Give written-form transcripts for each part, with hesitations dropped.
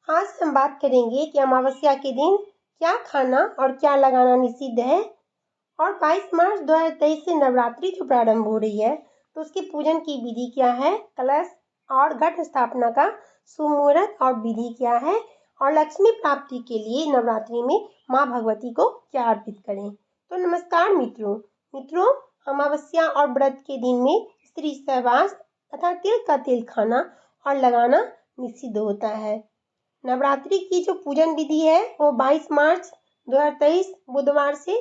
आज हम बात करेंगे कि अमावस्या के दिन क्या खाना और क्या लगाना निषिद्ध है। और 22 मार्च 2023 से नवरात्रि जो प्रारंभ हो रही है, तो उसके पूजन की विधि क्या है, कलश और घट स्थापना का सुमुहूर्त और विधि क्या है, और लक्ष्मी प्राप्ति के लिए नवरात्रि में माँ भगवती को क्या अर्पित करें। तो नमस्कार मित्रों, अमावस्या और व्रत के दिन में स्त्री सहवास तथा तिल का तेल खाना और लगाना निषिद्ध होता है। नवरात्रि की जो पूजन विधि है वो 22 मार्च 2023 बुधवार से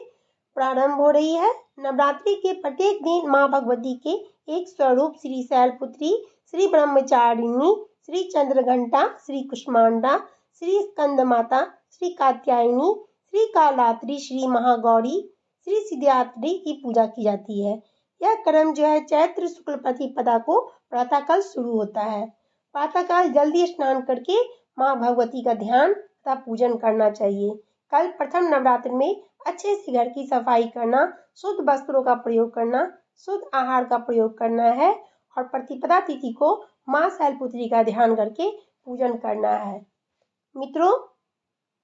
प्रारंभ हो रही है। नवरात्रि के प्रत्येक दिन माँ भगवती के एक स्वरूप श्री शैलपुत्री, श्री ब्रह्मचारिणी, श्री चंद्रघंटा, श्री कुष्मांडा, श्री स्कंद माता, श्री कात्यायनी, श्री कालात्री, श्री महागौरी, श्री सिद्धिदात्री की पूजा की जाती है। यह क्रम जो है चैत्र शुक्ल प्रतिपदा को प्रातःकाल शुरू होता है। प्रातःकाल जल्दी स्नान करके माँ भगवती का ध्यान तथा पूजन करना चाहिए। कल प्रथम नवरात्र में अच्छे से घर की सफाई करना, शुद्ध वस्त्रों का प्रयोग करना, शुद्ध आहार का प्रयोग करना है और प्रतिपदा तिथि को माँ शैलपुत्री का ध्यान करके पूजन करना है। मित्रों,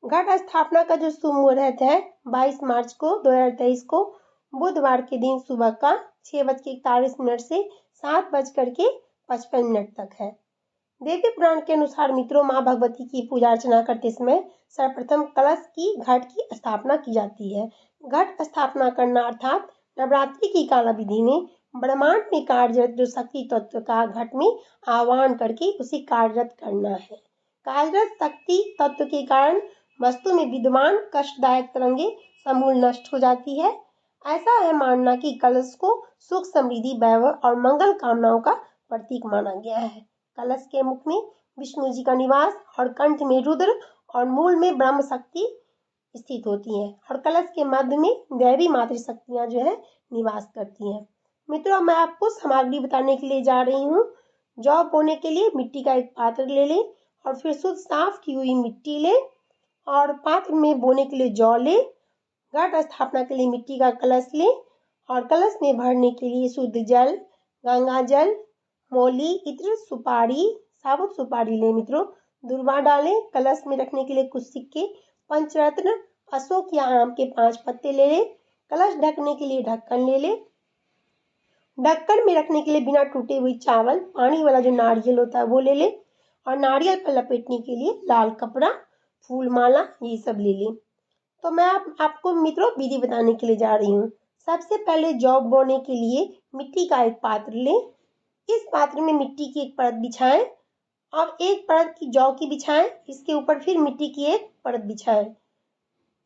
घट स्थापना का जो शुभ मुहूर्त है 22 मार्च को 2023 को बुधवार के दिन सुबह का 6:41 से 7:55 तक है। देवी पुराण के अनुसार मित्रों, माँ भगवती की पूजा अर्चना करते समय सर्वप्रथम कलश की घट की स्थापना की जाती है। घट स्थापना करना अर्थात नवरात्रि की काला विधि में ब्रह्मांड में कार्यरत जो शक्ति तत्व का घट में आह्वान करके उसे कार्यरत करना है। कार्यरत शक्ति तत्व के कारण वस्तु में विद्यमान कष्टदायक तरंगे समूल नष्ट हो जाती है। ऐसा है मानना कि कलश को सुख, समृद्धि, वैभव और मंगल कामनाओं का प्रतीक माना गया है। कलश के मुख में विष्णु जी का निवास और कंठ में रुद्र और मूल में ब्रह्म शक्ति स्थित होती हैं और कलश के मध्य में दैवी मातृशक्तियां जो है निवास करती हैं। मित्रों, मैं आपको सामग्री बताने के लिए जा रही हूँ। जौ बोने के लिए मिट्टी का एक पात्र ले लें और फिर शुद्ध साफ की हुई मिट्टी लें और पात्र में बोने के लिए जौ लें। घट स्थापना के लिए मिट्टी का कलश लें और कलश में भरने के लिए शुद्ध जल, गंगा जल, मौली, इत्र, सुपारी, साबुत सुपारी लें मित्रों। दूर्वा डालें। कलश में रखने के लिए कुछ सिक्के, पंचरत्न, अशोक या आम के 5 पत्ते ले लें। कलश ढकने के लिए ढक्कन ले लें। ढक्कन में रखने के लिए बिना टूटे हुए चावल, पानी वाला जो नारियल होता है वो ले लें और नारियल पर लपेटने के लिए लाल कपड़ा, फूल माला, ये सब ले लें। तो मैं आपको मित्रों विधि बताने के लिए जा रही हूँ। सबसे पहले जौ बोने के लिए मिट्टी का एक पात्र लें। इस पात्र में मिट्टी की एक परत बिछाएं और एक परत की जौ की बिछाएं। इसके ऊपर फिर मिट्टी की एक परत बिछाएं।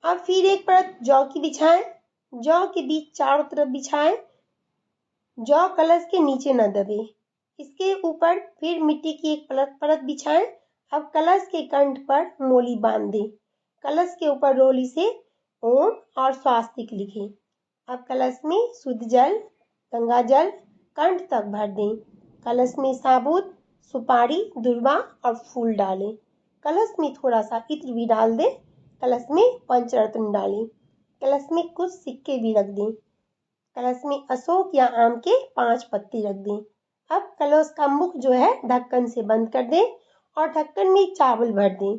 अब फिर एक परत जौ की बिछाएं। जौ के बीच चारों तरफ बिछाएं। जौ कलश के नीचे न दबे। इसके ऊपर फिर मिट्टी की एक परत बिछाएं। अब कलश के कंठ पर मोली बांध दें। कलश के ऊपर रोली से ओम और स्वास्तिक लिखें। अब कलश में शुद्ध जल, गंगा जल कंठ तक भर दें। कलश में साबुत, सुपारी, दूर्वा और फूल डालें। कलश में थोड़ा सा इत्र भी डाल दें। कलश में पंचरत्न डालें। कलश में कुछ सिक्के भी रख दें। कलश में अशोक या आम के 5 पत्ते रख दें। अब कलश का मुख जो है ढक्कन से बंद कर दें और ढक्कन में चावल भर दें।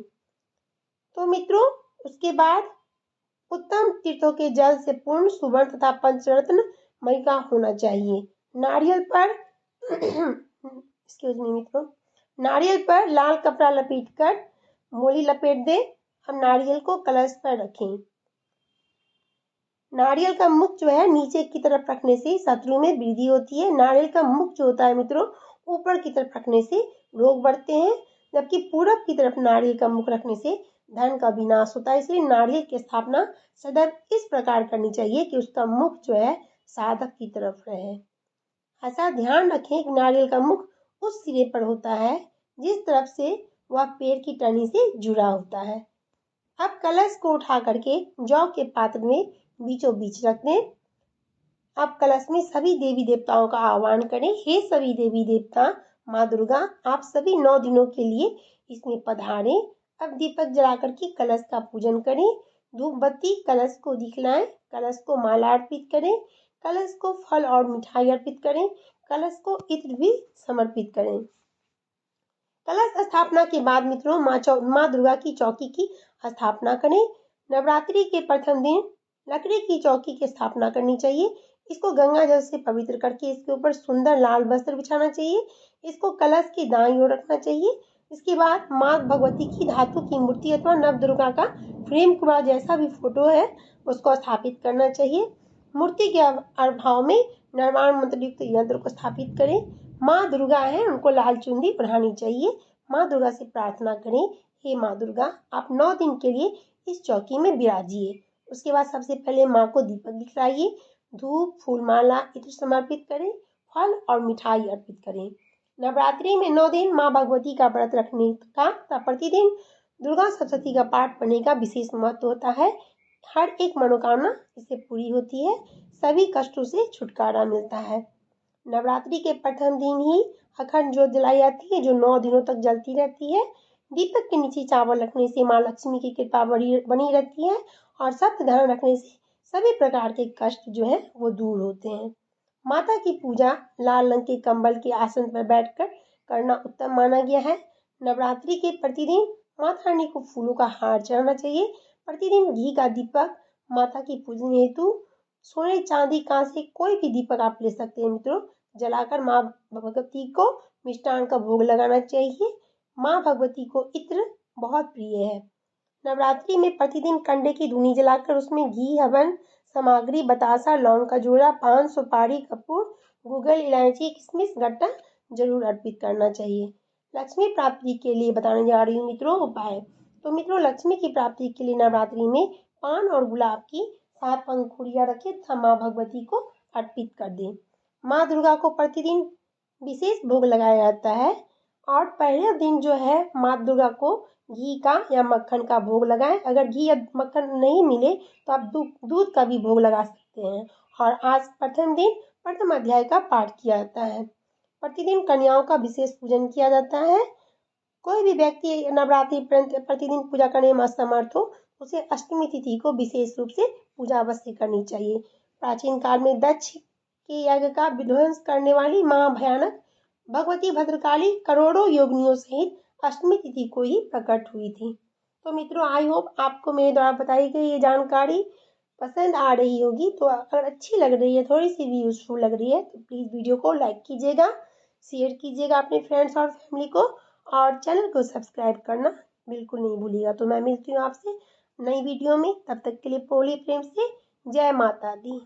तो मित्रों, उसके बाद उत्तम तीर्थों के जल से पूर्ण सुवर्ण तथा पंचरत्न मय का होना चाहिए। नारियल पर मित्रों, नारियल पर लाल कपड़ा लपेटकर मोली लपेट दें। अब नारियल को कलश पर रखें। नारियल का मुख जो है नीचे की तरफ रखने से शत्रु में वृद्धि होती है। नारियल का मुख जो होता है मित्रों, ऊपर की तरफ रखने से रोग बढ़ते हैं, जबकि पूरब की तरफ नारियल का मुख रखने से धन का विनाश होता है। इसलिए नारियल की स्थापना सदैव इस प्रकार करनी चाहिए कि उसका मुख जो है साधक की तरफ रहे। ऐसा ध्यान रखें कि नारियल का मुख उस सिरे पर होता है जिस तरफ से वह पेड़ की टहनी से जुड़ा होता है। अब कलश को उठा करके जौ के पात्र में बीचों बीच रख दें। अब कलश में सभी देवी देवताओं का आह्वान करें। हे सभी देवी देवता, माँ दुर्गा, आप सभी 9 दिनों के लिए इसमें पधारें। अब दीपक जला करके कलश का पूजन करें। धूप बत्ती कलश को दिखलाएं। कलश को माला अर्पित करें। कलश को फल और मिठाई अर्पित करें। कलश को इत्र भी समर्पित करें। कलश स्थापना के बाद मित्रों माँ दुर्गा की चौकी की स्थापना करें। नवरात्रि के प्रथम दिन लकड़ी की चौकी की स्थापना करनी चाहिए। इसको गंगा जल से पवित्र करके इसके ऊपर सुंदर लाल वस्त्र बिछाना चाहिए। इसको कलश की दाईं ओर रखना चाहिए। इसके बाद माँ भगवती की धातु की मूर्ति अथवा नव दुर्गा का फ्रेम का जैसा भी फोटो है उसको स्थापित करना चाहिए। मूर्ति के अभाव में निर्माण मंत्र युक्त यंत्र को स्थापित करें। माँ दुर्गा है, उनको लाल चुनरी पहनानी चाहिए। माँ दुर्गा से प्रार्थना करें, हे माँ दुर्गा, आप 9 दिन के लिए इस चौकी में विराजिए। उसके बाद सबसे पहले माँ को दीपक दिखलाइए, धूप, फूल माला, इत्र समर्पित करें, फल और मिठाई अर्पित करें। नवरात्रि में 9 दिन माँ भगवती का व्रत रखने का तथा प्रतिदिन दुर्गा सप्तशती का पाठ पढ़ने का विशेष महत्व होता है। हर एक मनोकामना इससे पूरी होती है, सभी कष्टों से छुटकारा मिलता है। नवरात्रि के प्रथम दिन ही अखंड ज्योत जलाई जाती है जो 9 दिनों तक जलती रहती है। दीपक के नीचे चावल रखने से माँ लक्ष्मी की कृपा बनी रहती है और सत्य धारण रखने से सभी प्रकार के कष्ट जो है वो दूर होते हैं। माता की पूजा लाल रंग के कंबल के आसन पर बैठकर करना उत्तम माना गया है। नवरात्रि के प्रतिदिन माता रानी को फूलों का हार चढ़ाना चाहिए। प्रतिदिन घी का दीपक माता की पूजन हेतु सोने, चांदी, कांसे कोई भी दीपक आप ले सकते हैं मित्रों, जलाकर माँ भगवती को मिष्टान का भोग लगाना चाहिए। माँ भगवती को इत्र बहुत प्रिय है। नवरात्रि में प्रतिदिन कंडे की धूनी जलाकर उसमें घी, हवन सामग्री, बतासा, लौंग का जोड़ा, पान, सुपारी, कपूर, गूगल, इलायची, किशमिश, गट्टा जरूर अर्पित करना चाहिए। लक्ष्मी प्राप्ति के लिए बताने जा रही हूँ मित्रों उपाय। तो मित्रों, लक्ष्मी की प्राप्ति के लिए नवरात्रि में पान और गुलाब की 7 पंखुड़ियां रखें तथा माँ भगवती को अर्पित कर दें। माँ दुर्गा को प्रतिदिन विशेष भोग लगाया जाता है और पहले दिन जो है माँ दुर्गा को घी का या मक्खन का भोग लगाएं। अगर घी या मक्खन नहीं मिले तो आप दूध का भी भोग लगा सकते हैं। और आज प्रथम दिन प्रथम अध्याय का पाठ किया जाता है। प्रतिदिन कन्याओं का विशेष पूजन किया जाता है। कोई भी व्यक्ति नवरात्रि प्रतिदिन पूजा करने में असमर्थ हो उसे अष्टमी तिथि को विशेष रूप से पूजा अवश्य करनी चाहिए। प्राचीन काल में दक्ष के यज्ञ का विध्वंस करने वाली मां भयानक भगवती भद्रकाली करोड़ों योगिनियों सहित अष्टमी तिथि को ही प्रकट हुई थी। तो मित्रों, आई होप आपको मेरे द्वारा बताई गई ये जानकारी पसंद आ रही होगी। तो अगर अच्छी लग रही है, थोड़ी सी भी यूजफुल लग रही है तो प्लीज़ वीडियो को लाइक कीजिएगा, शेयर कीजिएगा अपने फ्रेंड्स और फैमिली को और चैनल को सब्सक्राइब करना बिल्कुल नहीं भूलिएगा। तो मैं मिलती हूँ आपसे नई वीडियो में, तब तक के लिए पोली प्रेम से जय माता दी।